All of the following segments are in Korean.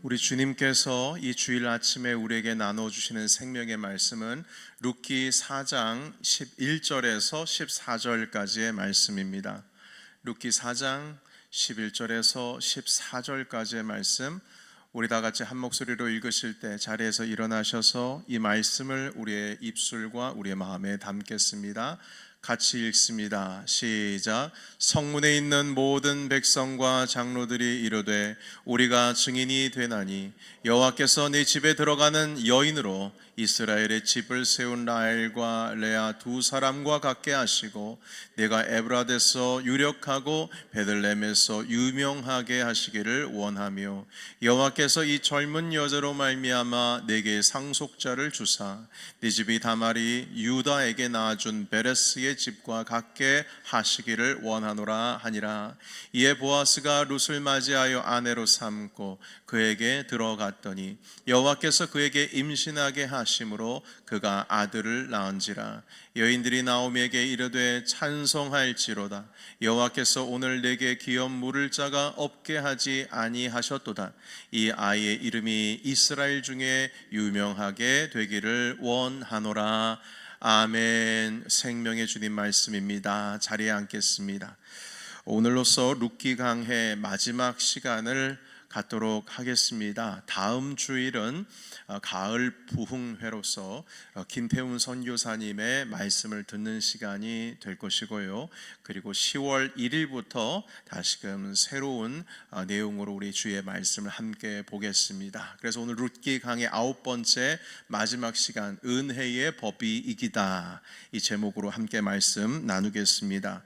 우리 주님께서 이 주일 아침에 우리에게 나눠주시는 생명의 말씀은 룻기 4장 11절에서 14절까지의 말씀입니다. 룻기 4장 11절에서 14절까지의 말씀, 우리 다 같이 한 목소리로 읽으실 때 자리에서 일어나셔서 이 말씀을 우리의 입술과 우리의 마음에 담겠습니다. 같이 읽습니다. 시작. 성문에 있는 모든 백성과 장로들이 이르되 우리가 증인이 되나니 여호와께서 네 집에 들어가는 여인으로 이스라엘의 집을 세운 라헬과 레아 두 사람과 같게 하시고 내가 에브라데서 유력하고 베들레헴에서 유명하게 하시기를 원하며 여호와께서 이 젊은 여자로 말미암아 내게 상속자를 주사 네 집이 다말이 유다에게 낳아준 베레스의 집과 같게 하시기를 원하노라 하니라. 이에 보아스가 룻을 맞이하여 아내로 삼고 그에게 들어갔더니 여호와께서 그에게 임신하게 하심으로 그가 아들을 낳은지라. 여인들이 나오미에게 이르되 찬송할지로다. 여호와께서 오늘 내게 기업 물을 자가 없게 하지 아니하셨도다. 이 아이의 이름이 이스라엘 중에 유명하게 되기를 원하노라. 아멘. 생명의 주님 말씀입니다. 자리에 앉겠습니다. 오늘로써 룻기 강해 마지막 시간을 갖도록 하겠습니다. 다음 주일은 가을 부흥회로서 김태훈 선교사님의 말씀을 듣는 시간이 될 것이고요. 그리고 10월 1일부터 다시금 새로운 내용으로 우리 주의 말씀을 함께 보겠습니다. 그래서 오늘 룻기 강의 9번째 마지막 시간, 은혜의 법이 이기다, 이 제목으로 함께 말씀 나누겠습니다.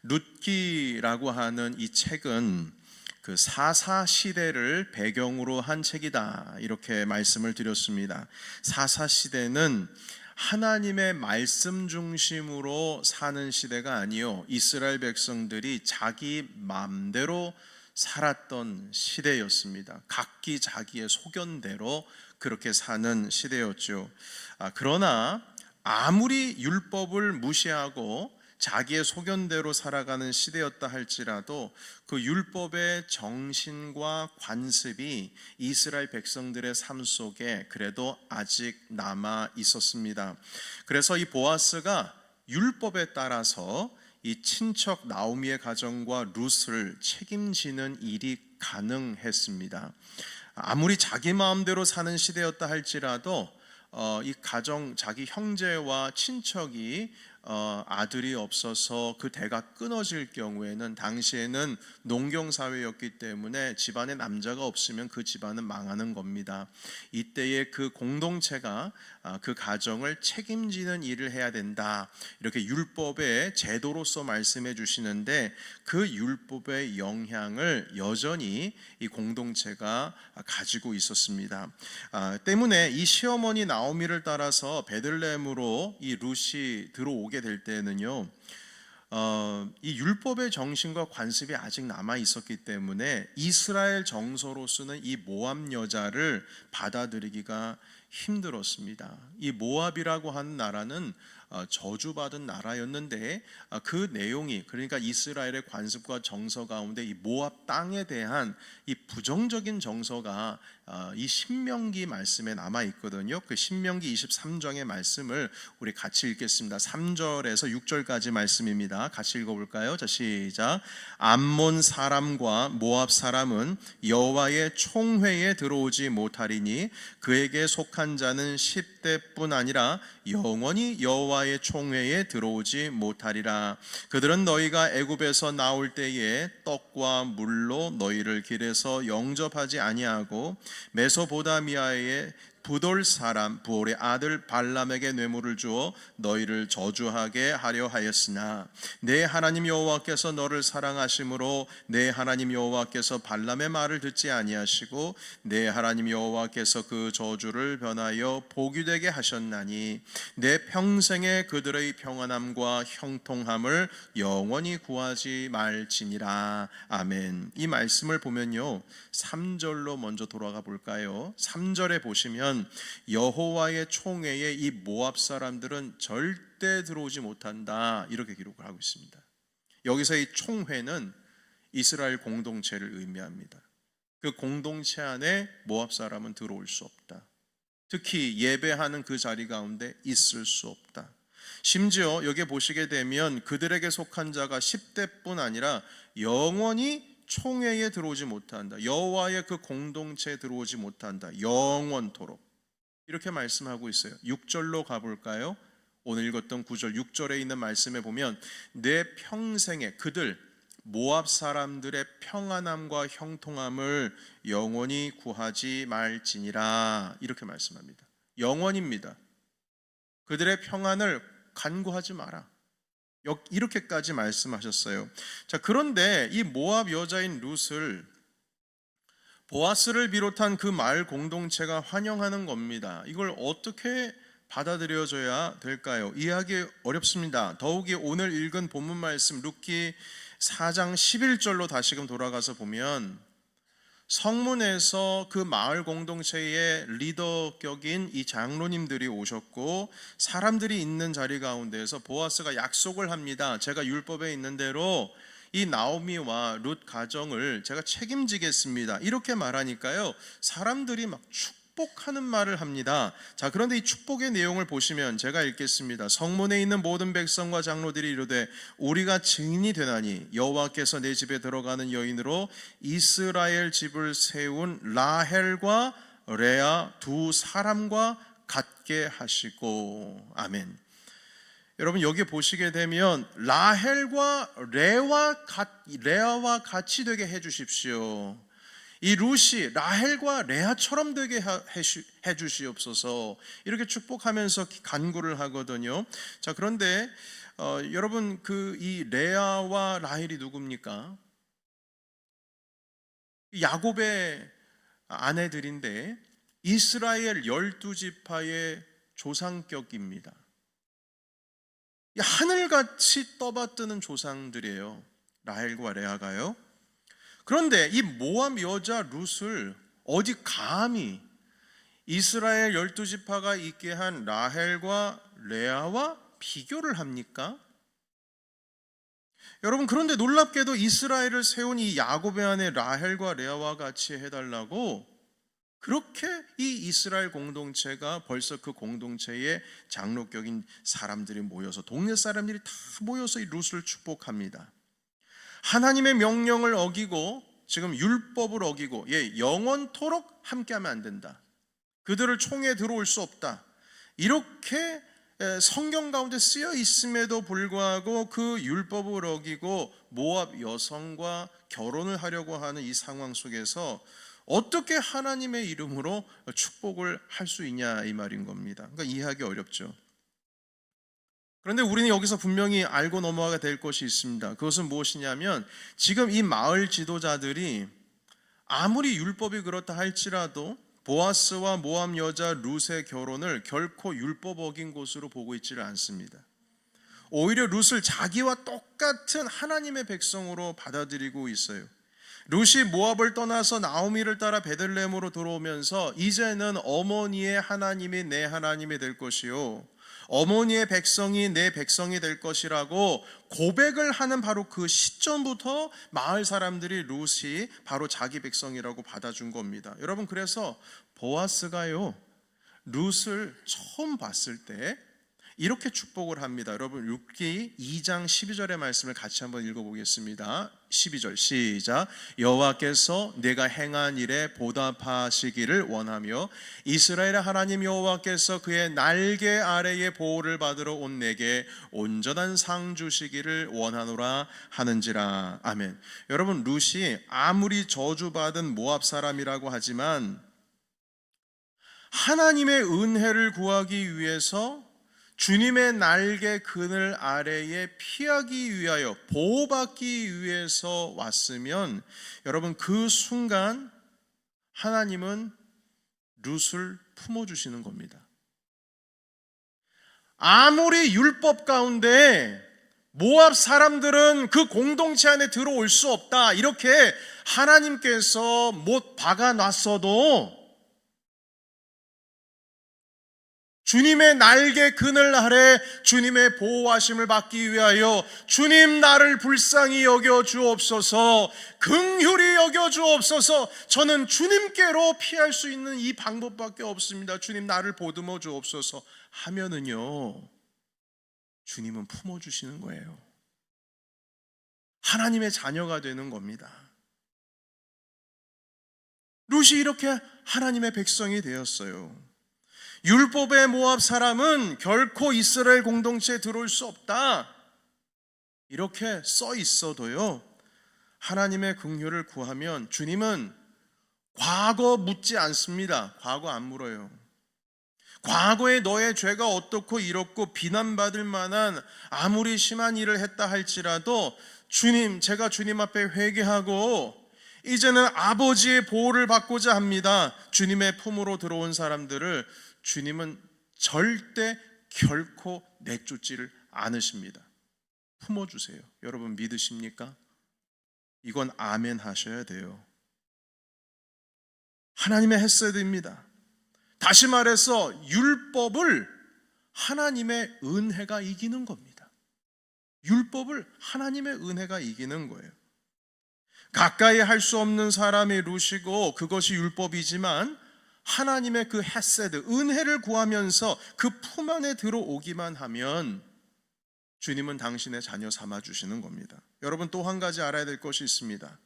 룻기라고 하는 이 책은 그 사사 시대를 배경으로 한 책이다, 이렇게 말씀을 드렸습니다. 사사 시대는 하나님의 말씀 중심으로 사는 시대가 아니요, 이스라엘 백성들이 자기 마음대로 살았던 시대였습니다. 각기 자기의 소견대로 그렇게 사는 시대였죠. 그러나 아무리 율법을 무시하고 자기의 소견대로 살아가는 시대였다 할지라도 그 율법의 정신과 관습이 이스라엘 백성들의 삶 속에 그래도 아직 남아 있었습니다. 그래서 이 보아스가 율법에 따라서 이 친척 나오미의 가정과 룻을 책임지는 일이 가능했습니다. 아무리 자기 마음대로 사는 시대였다 할지라도 이 가정, 자기 형제와 친척이 아들이 없어서 그 대가 끊어질 경우에는, 당시에는 농경사회였기 때문에 집안에 남자가 없으면 그 집안은 망하는 겁니다. 이때에 그 공동체가 그 가정을 책임지는 일을 해야 된다, 이렇게 율법의 제도로서 말씀해 주시는데, 그 율법의 영향을 여전히 이 공동체가 가지고 있었습니다. 때문에 이 시어머니 나오미를 따라서 베들레헴으로 이 룻이 들어오게 될 때는요, 이 율법의 정신과 관습이 아직 남아 있었기 때문에 이스라엘 정서로서는 이 모압 여자를 받아들이기가 힘들었습니다. 이 모압이라고 하는 나라는 저주받은 나라였는데, 그 내용이, 그러니까 이스라엘의 관습과 정서 가운데 이 모압 땅에 대한 이 부정적인 정서가 이 신명기 말씀에 남아 있거든요. 그 신명기 23장의 말씀을 우리 같이 읽겠습니다. 3절에서 6절까지 말씀입니다. 같이 읽어볼까요? 자, 시작. 암몬 사람과 모압 사람은 여호와의 총회에 들어오지 못하리니 그에게 속한 자는 10대뿐 아니라 영원히 여호와의 총회에 들어오지 못하리라. 그들은 너희가 애굽에서 나올 때에 떡과 물로 너희를 길에서 영접하지 아니하고 메소포다미아의 부돌 사람 부올의 아들 발람에게 뇌물을 주어 너희를 저주하게 하려 하였으나 내 하나님 여호와께서 너를 사랑하심으로 내 하나님 여호와께서 발람의 말을 듣지 아니하시고 내 하나님 여호와께서 그 저주를 변하여 복이 되게 하셨나니 내 평생에 그들의 평안함과 형통함을 영원히 구하지 말지니라. 아멘. 이 말씀을 보면요, 3절로 먼저 돌아가 볼까요? 3절에 보시면 여호와의 총회에 이 모압 사람들은 절대 들어오지 못한다, 이렇게 기록을 하고 있습니다. 여기서 이 총회는 이스라엘 공동체를 의미합니다. 그 공동체 안에 모압 사람은 들어올 수 없다. 특히 예배하는 그 자리 가운데 있을 수 없다. 심지어 여기에 보시게 되면 그들에게 속한 자가 10대뿐 아니라 영원히 총회에 들어오지 못한다. 여호와의 그 공동체에 들어오지 못한다. 영원토록. 이렇게 말씀하고 있어요. 6절로 가볼까요? 오늘 읽었던 9절 6절에 있는 말씀에 보면 내 평생에 그들 모압 사람들의 평안함과 형통함을 영원히 구하지 말지니라. 이렇게 말씀합니다. 영원입니다. 그들의 평안을 간구하지 마라. 이렇게까지 말씀하셨어요. 자, 그런데 이 모압 여자인 룻을 보아스를 비롯한 그 마을 공동체가 환영하는 겁니다. 이걸 어떻게 받아들여져야 될까요? 이해하기 어렵습니다. 더욱이 오늘 읽은 본문 말씀 룻기 4장 11절로 다시금 돌아가서 보면 성문에서 그 마을 공동체의 리더격인 이 장로님들이 오셨고 사람들이 있는 자리 가운데에서 보아스가 약속을 합니다. 제가 율법에 있는 대로 이 나오미와 룻 가정을 제가 책임지겠습니다. 이렇게 말하니까요, 사람들이 막 축복하는 말을 합니다. 자, 그런데 이 축복의 내용을 보시면 제가 읽겠습니다. 성문에 있는 모든 백성과 장로들이 이르되 우리가 증인이 되나니 여호와께서 내 집에 들어가는 여인으로 이스라엘 집을 세운 라헬과 레아 두 사람과 같게 하시고. 아멘. 여러분 여기 보시게 되면 라헬과 레아와 같이 되게 해주십시오. 이 룻이 라헬과 레아처럼 되게 해주시옵소서. 이렇게 축복하면서 간구를 하거든요. 자, 그런데 여러분 그 이 레아와 라헬이 누굽니까? 야곱의 아내들인데 이스라엘 12지파의 조상격입니다. 하늘같이 떠받드는 조상들이에요, 라헬과 레아가요. 그런데 이 모압 여자 룻을 어디 감히 이스라엘 12지파가 있게 한 라헬과 레아와 비교를 합니까? 여러분, 그런데 놀랍게도 이스라엘을 세운 이 야곱의 아내 라헬과 레아와 같이 해달라고 그렇게 이 이스라엘 공동체가 벌써 그 공동체의 장로격인 사람들이 모여서 동네 사람들이 다 모여서 이 룻을 축복합니다. 하나님의 명령을 어기고 지금 율법을 어기고 영원토록 함께하면 안 된다. 그들을 총에 들어올 수 없다. 이렇게 성경 가운데 쓰여 있음에도 불구하고 그 율법을 어기고 모압 여성과 결혼을 하려고 하는 이 상황 속에서 어떻게 하나님의 이름으로 축복을 할 수 있냐 이 말인 겁니다. 그러니까 이해하기 어렵죠. 그런데 우리는 여기서 분명히 알고 넘어가야 될 것이 있습니다. 그것은 무엇이냐면 지금 이 마을 지도자들이 아무리 율법이 그렇다 할지라도 보아스와 모압 여자 룻의 결혼을 결코 율법 어긴 것으로 보고 있지를 않습니다. 오히려 룻을 자기와 똑같은 하나님의 백성으로 받아들이고 있어요. 룻이 모압을 떠나서 나오미를 따라 베들레헴으로 들어오면서 이제는 어머니의 하나님이 내 하나님이 될 것이요 어머니의 백성이 내 백성이 될 것이라고 고백을 하는 바로 그 시점부터 마을 사람들이 룻이 바로 자기 백성이라고 받아준 겁니다. 여러분, 그래서 보아스가요 룻을 처음 봤을 때 이렇게 축복을 합니다. 여러분 룻기 2장 12절의 말씀을 같이 한번 읽어보겠습니다. 12절 시작. 여호와께서 내가 행한 일에 보답하시기를 원하며 이스라엘의 하나님 여호와께서 그의 날개 아래의 보호를 받으러 온 내게 온전한 상 주시기를 원하노라 하는지라. 아멘. 여러분 룻이 아무리 저주받은 모압 사람이라고 하지만 하나님의 은혜를 구하기 위해서 주님의 날개 그늘 아래에 피하기 위하여 보호받기 위해서 왔으면 여러분 그 순간 하나님은 룻을 품어주시는 겁니다. 아무리 율법 가운데 모압 사람들은 그 공동체 안에 들어올 수 없다 이렇게 하나님께서 못 박아놨어도 주님의 날개 그늘 아래 주님의 보호하심을 받기 위하여 주님 나를 불쌍히 여겨 주옵소서, 긍휼히 여겨 주옵소서. 저는 주님께로 피할 수 있는 이 방법밖에 없습니다. 주님 나를 보듬어 주옵소서 하면은요, 주님은 품어주시는 거예요. 하나님의 자녀가 되는 겁니다. 룻이 이렇게 하나님의 백성이 되었어요. 율법의 모압 사람은 결코 이스라엘 공동체에 들어올 수 없다, 이렇게 써 있어도요, 하나님의 긍휼을 구하면 주님은 과거 묻지 않습니다. 과거 안 물어요. 과거에 너의 죄가 어떻고 이렇고 비난받을 만한 아무리 심한 일을 했다 할지라도 주님, 제가 주님 앞에 회개하고 이제는 아버지의 보호를 받고자 합니다. 주님의 품으로 들어온 사람들을 주님은 절대 결코 내쫓지를 않으십니다. 품어주세요. 여러분 믿으십니까? 이건 아멘 하셔야 돼요. 하나님의 헤세드입니다. 다시 말해서 율법을 하나님의 은혜가 이기는 겁니다. 율법을 하나님의 은혜가 이기는 거예요. 가까이 할 수 없는 사람이 룻이고 그것이 율법이지만 하나님의 그 헤세드, 은혜를 구하면서 그 품 안에 들어오기만 하면 주님은 당신의 자녀 삼아주시는 겁니다. 여러분 또 한 가지 알아야 될 것이 있습니다.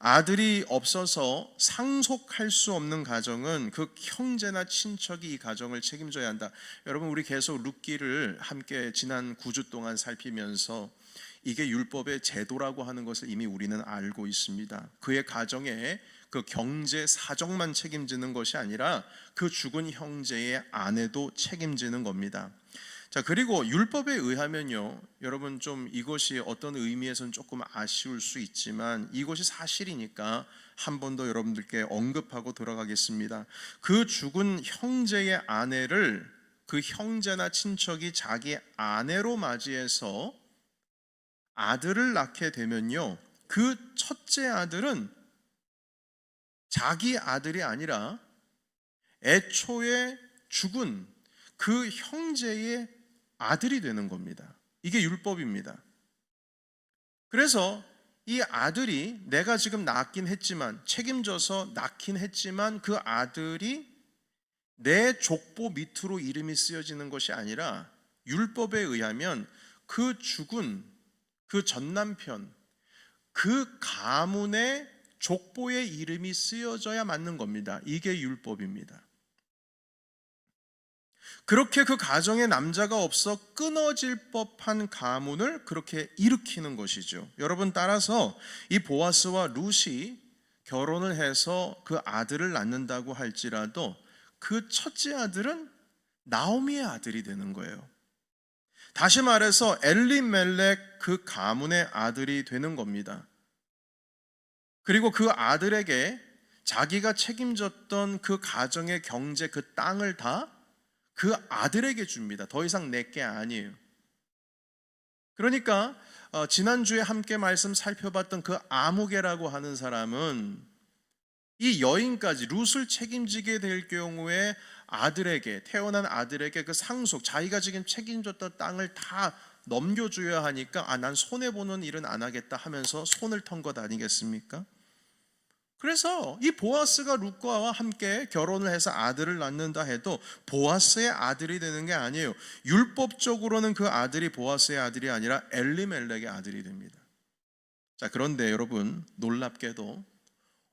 아들이 없어서 상속할 수 없는 가정은 그 형제나 친척이 이 가정을 책임져야 한다. 여러분 우리 계속 룻기를 함께 지난 9주 동안 살피면서 이게 율법의 제도라고 하는 것을 이미 우리는 알고 있습니다. 그의 가정에 그 경제 사정만 책임지는 것이 아니라 그 죽은 형제의 아내도 책임지는 겁니다. 자, 그리고 율법에 의하면요, 여러분 좀 이것이 어떤 의미에서는 조금 아쉬울 수 있지만 이것이 사실이니까 한 번 더 여러분들께 언급하고 들어가겠습니다. 그 죽은 형제의 아내를 그 형제나 친척이 자기 아내로 맞이해서 아들을 낳게 되면요, 그 첫째 아들은 자기 아들이 아니라 애초에 죽은 그 형제의 아들이 되는 겁니다. 이게 율법입니다. 그래서 이 아들이 내가 지금 낳긴 했지만, 책임져서 낳긴 했지만 그 아들이 내 족보 밑으로 이름이 쓰여지는 것이 아니라 율법에 의하면 그 죽은 그 전남편, 그 가문의 족보의 이름이 쓰여져야 맞는 겁니다. 이게 율법입니다. 그렇게 그 가정에 남자가 없어 끊어질 법한 가문을 그렇게 일으키는 것이죠. 여러분 따라서 이 보아스와 룻이 결혼을 해서 그 아들을 낳는다고 할지라도 그 첫째 아들은 나오미의 아들이 되는 거예요. 다시 말해서 엘리멜렉 그 가문의 아들이 되는 겁니다. 그리고 그 아들에게 자기가 책임졌던 그 가정의 경제, 그 땅을 다 그 아들에게 줍니다. 더 이상 내게 아니에요. 그러니까 지난주에 함께 말씀 살펴봤던 그 아무개라고 하는 사람은 이 여인까지 룻을 책임지게 될 경우에 아들에게, 태어난 아들에게 그 상속, 자기가 지금 책임졌던 땅을 다 넘겨줘야 하니까 난 손해보는 일은 안 하겠다 하면서 손을 턴 것 아니겠습니까? 그래서 이 보아스가 룻과 함께 결혼을 해서 아들을 낳는다 해도 보아스의 아들이 되는 게 아니에요. 율법적으로는 그 아들이 보아스의 아들이 아니라 엘리멜렉의 아들이 됩니다. 자, 그런데 여러분 놀랍게도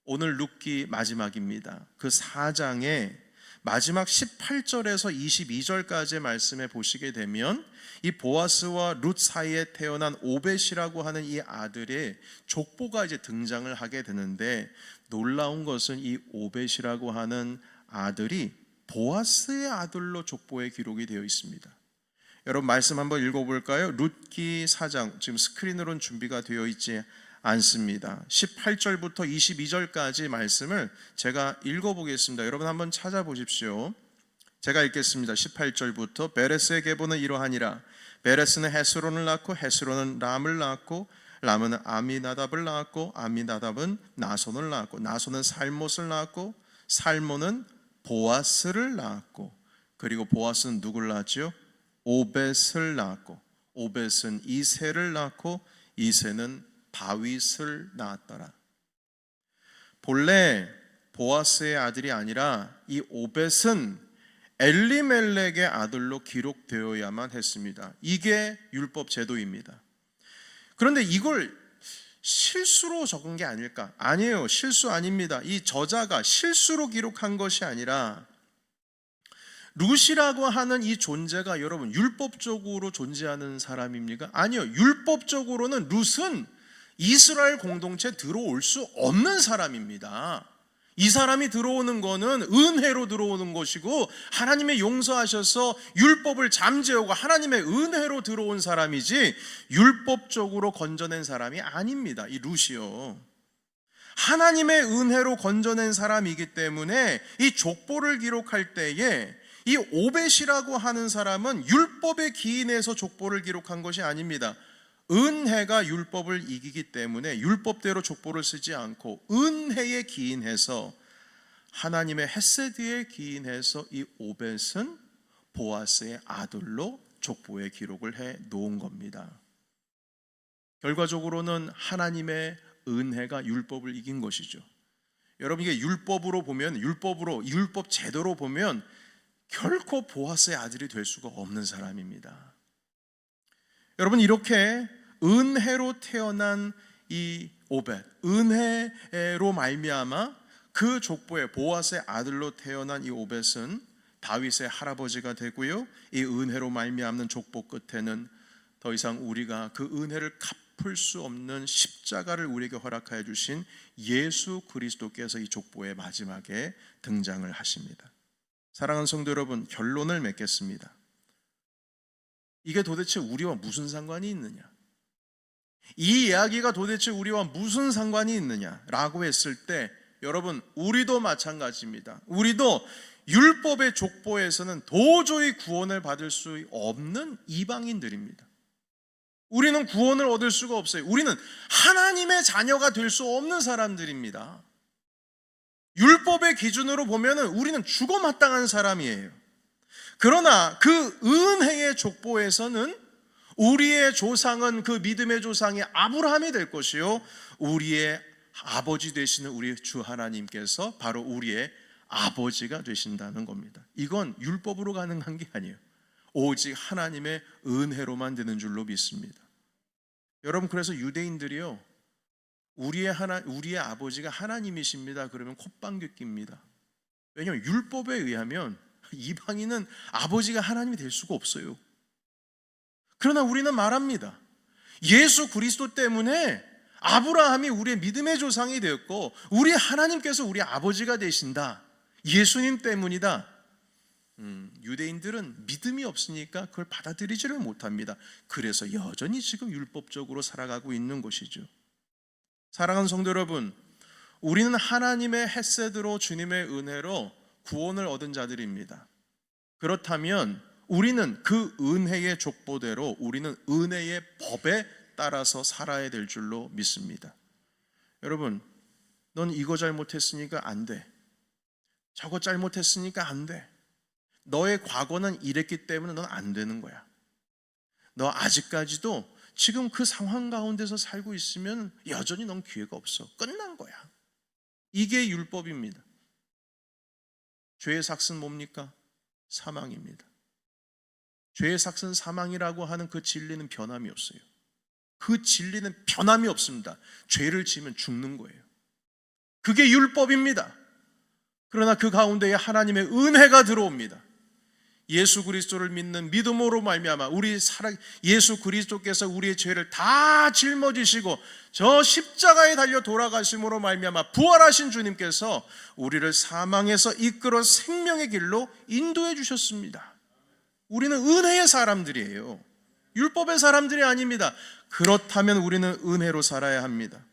오늘 룻기 마지막입니다. 그 4장의 마지막 18절에서 22절까지의 말씀에 보시게 되면 이 보아스와 룻 사이에 태어난 오벳이라고 하는 이 아들의 족보가 이제 등장을 하게 되는데, 놀라운 것은 이 오벳이라고 하는 아들이 보아스의 아들로 족보에 기록이 되어 있습니다. 여러분 말씀 한번 읽어볼까요? 룻기 4장, 지금 스크린으로는 준비가 되어 있지 않습니다. 18절부터 22절까지 말씀을 제가 읽어보겠습니다. 여러분 한번 찾아보십시오. 제가 읽겠습니다. 18절부터 베레스의 계보는 이러하니라. 베레스는 헤스론을 낳고 헤스론은 람을 낳고 람은 아미나답을 낳았고 아미나답은 나손을 낳았고 나손은 살못을 낳았고 살몬은 보아스를 낳았고 그리고 보아스는 누구를 낳았죠? 오벳을 낳았고, 오벳은 이새를 낳고, 이새는 다윗을 낳았더라. 본래 보아스의 아들이 아니라 이 오벳은 엘리멜렉의 아들로 기록되어야만 했습니다. 이게 율법 제도입니다. 그런데 이걸 실수로 적은 게 아닐까? 아니에요. 실수 아닙니다. 이 저자가 실수로 기록한 것이 아니라 룻이라고 하는 이 존재가 여러분 율법적으로 존재하는 사람입니까? 아니요. 율법적으로는 룻은 이스라엘 공동체에 들어올 수 없는 사람입니다. 이 사람이 들어오는 거는 은혜로 들어오는 것이고 하나님의 용서하셔서 율법을 잠재우고 하나님의 은혜로 들어온 사람이지 율법적으로 건져낸 사람이 아닙니다. 이 룻이요. 하나님의 은혜로 건져낸 사람이기 때문에 이 족보를 기록할 때에 이 오벳이라고 하는 사람은 율법에 기인해서 족보를 기록한 것이 아닙니다. 은혜가 율법을 이기기 때문에 율법대로 족보를 쓰지 않고 은혜에 기인해서 하나님의 헤세드에 기인해서 이 오벳은 보아스의 아들로 족보에 기록을 해 놓은 겁니다. 결과적으로는 하나님의 은혜가 율법을 이긴 것이죠. 여러분 이게 율법으로 보면 율법 제도로 보면 결코 보아스의 아들이 될 수가 없는 사람입니다. 여러분 이렇게 은혜로 태어난 이 오벳, 은혜로 말미암아 그 족보에 보아스의 아들로 태어난 이 오벳은 다윗의 할아버지가 되고요. 이 은혜로 말미암는 족보 끝에는 더 이상 우리가 그 은혜를 갚을 수 없는 십자가를 우리에게 허락하여 주신 예수 그리스도께서 이 족보의 마지막에 등장을 하십니다. 사랑하는 성도 여러분, 결론을 맺겠습니다. 이게 도대체 우리와 무슨 상관이 있느냐? 이 이야기가 도대체 우리와 무슨 상관이 있느냐라고 했을 때 여러분 우리도 마찬가지입니다. 우리도 율법의 족보에서는 도저히 구원을 받을 수 없는 이방인들입니다. 우리는 구원을 얻을 수가 없어요. 우리는 하나님의 자녀가 될 수 없는 사람들입니다. 율법의 기준으로 보면 우리는 죽어 마땅한 사람이에요. 그러나 그 은혜의 족보에서는 우리의 조상은 그 믿음의 조상이 아브라함이 될 것이요 우리의 아버지 되시는 우리 주 하나님께서 바로 우리의 아버지가 되신다는 겁니다. 이건 율법으로 가능한 게 아니에요. 오직 하나님의 은혜로만 되는 줄로 믿습니다. 여러분 그래서 유대인들이요 우리의 아버지가 하나님이십니다 그러면 콧방귀 낍니다. 왜냐하면 율법에 의하면 이방인은 아버지가 하나님이 될 수가 없어요. 그러나 우리는 말합니다. 예수 그리스도 때문에 아브라함이 우리의 믿음의 조상이 되었고 우리 하나님께서 우리 아버지가 되신다. 예수님 때문이다. 유대인들은 믿음이 없으니까 그걸 받아들이지를 못합니다. 그래서 여전히 지금 율법적으로 살아가고 있는 것이죠. 사랑하는 성도 여러분, 우리는 하나님의 헤세드로 주님의 은혜로 구원을 얻은 자들입니다. 그렇다면 우리는 그 은혜의 족보대로 우리는 은혜의 법에 따라서 살아야 될 줄로 믿습니다. 여러분, 넌 이거 잘못했으니까 안 돼. 저거 잘못했으니까 안 돼. 너의 과거는 이랬기 때문에 넌 안 되는 거야. 너 아직까지도 지금 그 상황 가운데서 살고 있으면 여전히 넌 기회가 없어. 끝난 거야. 이게 율법입니다. 죄의 삭은 뭡니까? 사망입니다. 죄의 삭은 사망이라고 하는 그 진리는 변함이 없어요. 그 진리는 변함이 없습니다. 죄를 지으면 죽는 거예요. 그게 율법입니다. 그러나 그 가운데에 하나님의 은혜가 들어옵니다. 예수 그리스도를 믿는 믿음으로 말미암아 예수 그리스도께서 우리의 죄를 다 짊어지시고 저 십자가에 달려 돌아가심으로 말미암아 부활하신 주님께서 우리를 사망에서 이끌어 생명의 길로 인도해 주셨습니다. 우리는 은혜의 사람들이에요. 율법의 사람들이 아닙니다. 그렇다면 우리는 은혜로 살아야 합니다.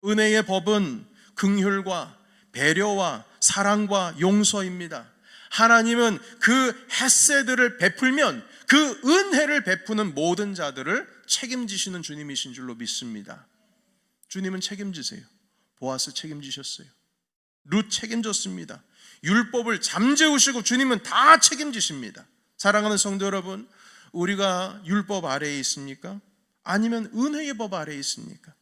은혜의 법은 긍휼과 배려와 사랑과 용서입니다. 하나님은 그 헤세드를 베풀면 그 은혜를 베푸는 모든 자들을 책임지시는 주님이신 줄로 믿습니다. 주님은 책임지세요. 보아스 책임지셨어요. 룻 책임졌습니다. 율법을 잠재우시고 주님은 다 책임지십니다. 사랑하는 성도 여러분, 우리가 율법 아래에 있습니까? 아니면 은혜의 법 아래에 있습니까?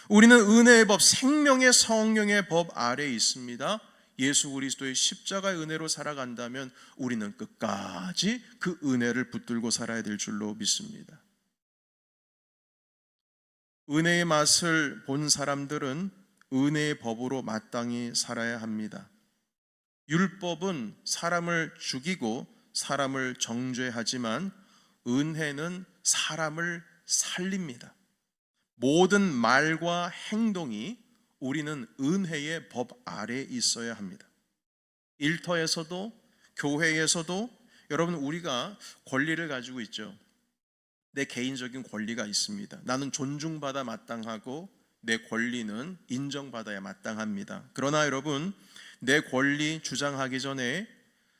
우리는 은혜의 법, 생명의 성령의 법 아래에 있습니다. 예수 그리스도의 십자가의 은혜로 살아간다면 우리는 끝까지 그 은혜를 붙들고 살아야 될 줄로 믿습니다. 은혜의 맛을 본 사람들은 은혜의 법으로 마땅히 살아야 합니다. 율법은 사람을 죽이고 사람을 정죄하지만 은혜는 사람을 살립니다. 모든 말과 행동이 우리는 은혜의 법 아래에 있어야 합니다. 일터에서도 교회에서도 여러분, 우리가 권리를 가지고 있죠. 내 개인적인 권리가 있습니다. 나는 존중받아 마땅하고 내 권리는 인정받아야 마땅합니다. 그러나 여러분, 내 권리 주장하기 전에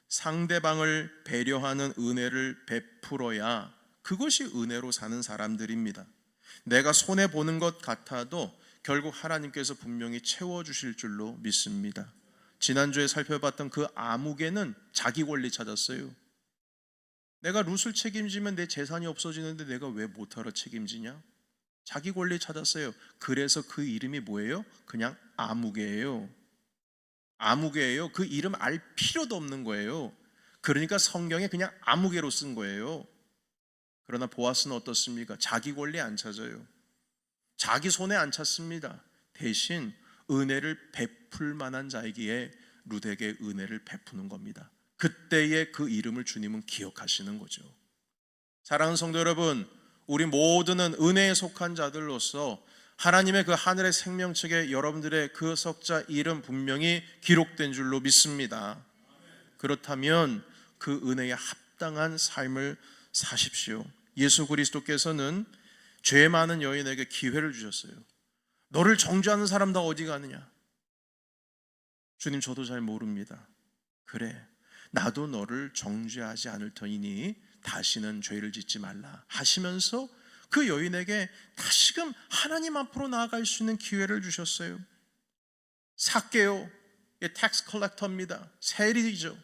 상대방을 배려하는 은혜를 베풀어야 그것이 은혜로 사는 사람들입니다. 내가 손해보는 것 같아도 결국 하나님께서 분명히 채워주실 줄로 믿습니다. 지난주에 살펴봤던 그 아무개는 자기 권리 찾았어요. 내가 룻을 책임지면 내 재산이 없어지는데 내가 왜 못하러 책임지냐? 자기 권리 찾았어요. 그래서 그 이름이 뭐예요? 그냥 아무개예요. 아무개예요. 그 이름 알 필요도 없는 거예요. 그러니까 성경에 그냥 아무개로 쓴 거예요. 그러나 보아스는 어떻습니까? 자기 권리 안 찾아요. 자기 손에 안 찾습니다. 대신 은혜를 베풀 만한 자에게 룻에게 은혜를 베푸는 겁니다. 그때의 그 이름을 주님은 기억하시는 거죠. 사랑하는 성도 여러분, 우리 모두는 은혜에 속한 자들로서 하나님의 그 하늘의 생명책에 여러분들의 그 석자 이름 분명히 기록된 줄로 믿습니다. 그렇다면 그 은혜에 합당한 삶을 사십시오. 예수 그리스도께서는 죄 많은 여인에게 기회를 주셨어요. 너를 정죄하는 사람 다 어디 가느냐? 주님, 저도 잘 모릅니다. 그래, 나도 너를 정죄하지 않을 터이니 다시는 죄를 짓지 말라 하시면서 그 여인에게 다시금 하나님 앞으로 나아갈 수 있는 기회를 주셨어요. 삭개오, 텍스 컬렉터입니다. 세리죠.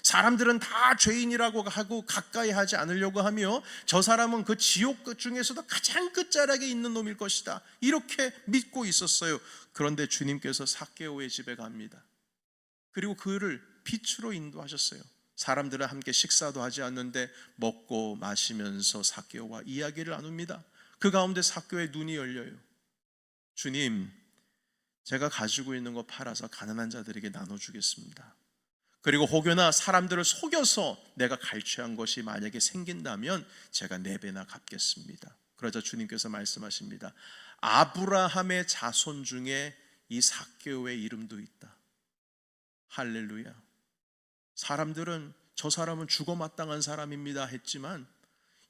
사람들은 다 죄인이라고 하고 가까이 하지 않으려고 하며 저 사람은 그 지옥 끝 중에서도 가장 끝자락에 있는 놈일 것이다, 이렇게 믿고 있었어요. 그런데 주님께서 삭개오의 집에 갑니다. 그리고 그를 빛으로 인도하셨어요. 사람들은 함께 식사도 하지 않는데 먹고 마시면서 삭개오와 이야기를 나눕니다. 그 가운데 삭개오의 눈이 열려요. 주님, 제가 가지고 있는 거 팔아서 가난한 자들에게 나눠주겠습니다. 그리고 혹여나 사람들을 속여서 내가 갈취한 것이 만약에 생긴다면 제가 4배나 갚겠습니다. 그러자 주님께서 말씀하십니다. 아브라함의 자손 중에 이 삭개오의 이름도 있다. 할렐루야. 사람들은 저 사람은 죽어 마땅한 사람입니다 했지만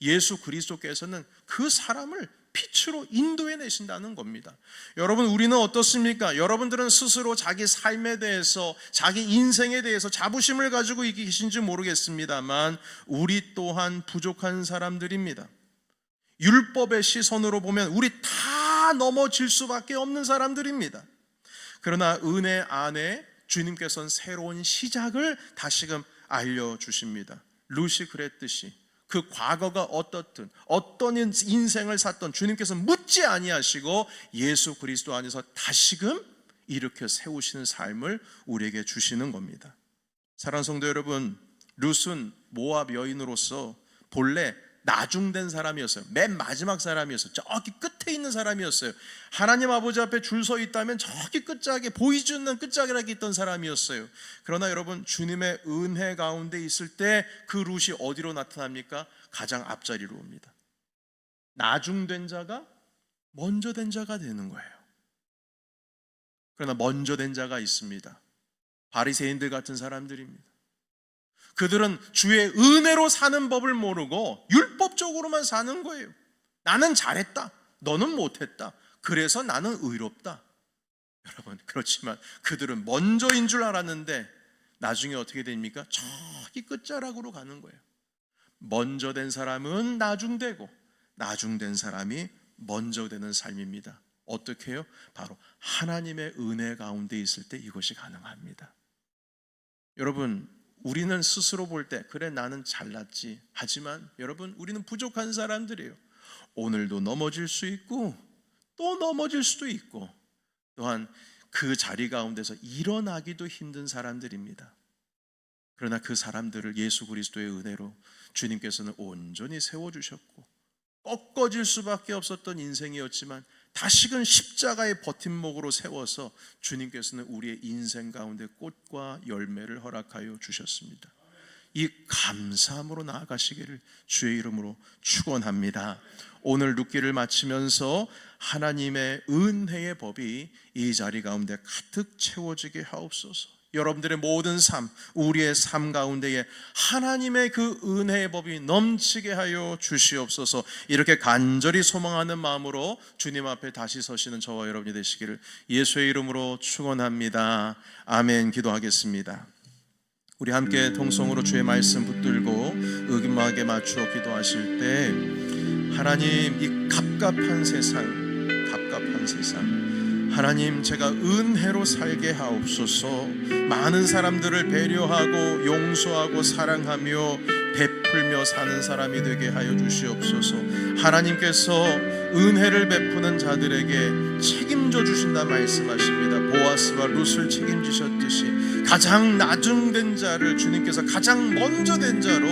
예수 그리스도께서는 그 사람을 빛으로 인도해 내신다는 겁니다. 여러분, 우리는 어떻습니까? 여러분들은 스스로 자기 삶에 대해서, 자기 인생에 대해서 자부심을 가지고 계신지 모르겠습니다만 우리 또한 부족한 사람들입니다. 율법의 시선으로 보면 우리 다 넘어질 수밖에 없는 사람들입니다. 그러나 은혜 안에 주님께서는 새로운 시작을 다시금 알려주십니다. 룻이 그랬듯이 그 과거가 어떻든 어떤 인생을 샀던 주님께서 묻지 아니하시고 예수 그리스도 안에서 다시금 일으켜 세우시는 삶을 우리에게 주시는 겁니다. 사랑하는 성도 여러분, 룻은 모압 여인으로서 본래 나중된 사람이었어요. 맨 마지막 사람이었어요. 저기 끝에 있는 사람이었어요. 하나님 아버지 앞에 줄 서 있다면 저기 끝자락에 보이지 않는 끝자락에 있던 사람이었어요. 그러나 여러분, 주님의 은혜 가운데 있을 때 그 룻이 어디로 나타납니까? 가장 앞자리로 옵니다. 나중된 자가 먼저 된 자가 되는 거예요. 그러나 먼저 된 자가 있습니다. 바리새인들 같은 사람들입니다. 그들은 주의 은혜로 사는 법을 모르고 율법적으로만 사는 거예요. 나는 잘했다, 너는 못했다, 그래서 나는 의롭다. 여러분, 그렇지만 그들은 먼저인 줄 알았는데 나중에 어떻게 됩니까? 저기 끝자락으로 가는 거예요. 먼저 된 사람은 나중되고 나중된 사람이 먼저 되는 삶입니다. 어떻게 해요? 바로 하나님의 은혜 가운데 있을 때 이것이 가능합니다. 여러분, 우리는 스스로 볼 때 그래 나는 잘났지, 하지만 여러분 우리는 부족한 사람들이에요. 오늘도 넘어질 수 있고 또 넘어질 수도 있고, 또한 그 자리 가운데서 일어나기도 힘든 사람들입니다. 그러나 그 사람들을 예수 그리스도의 은혜로 주님께서는 온전히 세워주셨고, 꺾어질 수밖에 없었던 인생이었지만 다시금 십자가의 버팀목으로 세워서 주님께서는 우리의 인생 가운데 꽃과 열매를 허락하여 주셨습니다. 이 감사함으로 나아가시기를 주의 이름으로 축원합니다. 오늘 룻기를 마치면서 하나님의 은혜의 법이 이 자리 가운데 가득 채워지게 하옵소서. 여러분들의 모든 삶, 우리의 삶 가운데에 하나님의 그 은혜의 법이 넘치게 하여 주시옵소서. 이렇게 간절히 소망하는 마음으로 주님 앞에 다시 서시는 저와 여러분이 되시기를 예수의 이름으로 축원합니다. 아멘. 기도하겠습니다. 우리 함께 통성으로 주의 말씀 붙들고 의기마하게 맞추어 기도하실 때, 하나님, 이 갑갑한 세상 하나님, 제가 은혜로 살게 하옵소서. 많은 사람들을 배려하고 용서하고 사랑하며 베풀며 사는 사람이 되게 하여 주시옵소서. 하나님께서 은혜를 베푸는 자들에게 책임져 주신다 말씀하십니다. 보아스와 룻을 책임지셨듯이 가장 나중된 자를 주님께서 가장 먼저 된 자로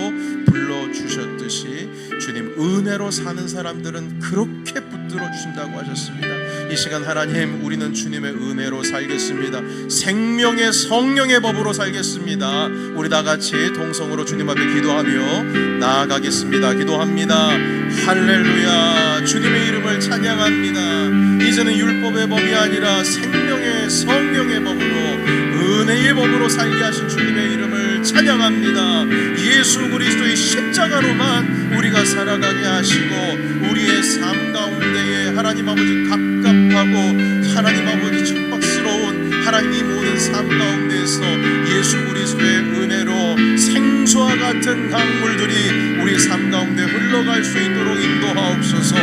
불러주셨듯이 주님, 은혜로 사는 사람들은 그렇게 붙들어 주신다고 하셨습니다. 이 시간 하나님, 우리는 주님의 은혜로 살겠습니다. 생명의 성령의 법으로 살겠습니다. 우리 다 같이 동성으로 주님 앞에 기도하며 나아가겠습니다. 기도합니다. 할렐루야. 주님의 이름을 찬양합니다. 이제는 율법의 법이 아니라 생명의 성령의 법으로, 은혜의 법으로 살게 하신 주님의 이름을 찬양합니다. 예수 그리스도의 십자가로만 우리가 살아가게 하시고, 우리의 삶 가운데에 하나님 아버지 갑갑하고 하나님 아버지 척박스러운 하나님 이 모든 삶 가운데에서 예수 그리스도의 은혜로 생수와 같은 강물들이 우리 삶 가운데 흘러갈 수 있도록 인도하옵소서.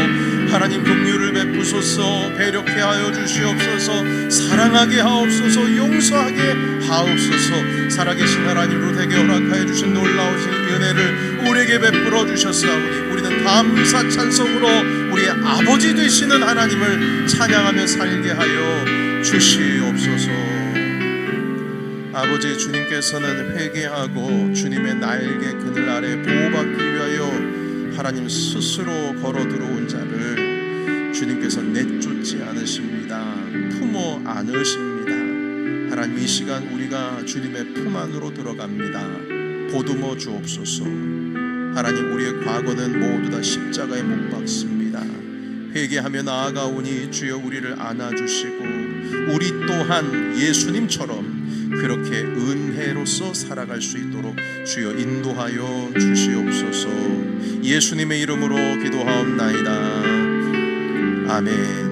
하나님, 긍휼을 베푸소서. 배려케 하여 주시옵소서. 사랑하게 하옵소서. 용서하게 하옵소서. 살아계신 하나님, 룻에게 허락하여 주신 놀라우신 은혜를 우리에게 베풀어 주셨사오니 우리는 감사 찬송으로 우리의 아버지 되시는 하나님을 찬양하며 살게 하여 주시옵소서. 아버지, 주님께서는 회개하고 주님의 날개 그늘 아래 보호받기 위하여 하나님 스스로 걸어 들어온 자를 주님께서 내쫓지 않으십니다. 품어 안으십니다. 하나님, 이 시간 우리가 주님의 품 안으로 들어갑니다. 보듬어 주옵소서. 하나님, 우리의 과거는 모두 다 십자가에 못 박습니다. 회개하며 나아가오니 주여 우리를 안아주시고, 우리 또한 예수님처럼 그렇게 은혜로서 살아갈 수 있도록 주여 인도하여 주시옵소서. 예수님의 이름으로 기도하옵나이다. 아멘.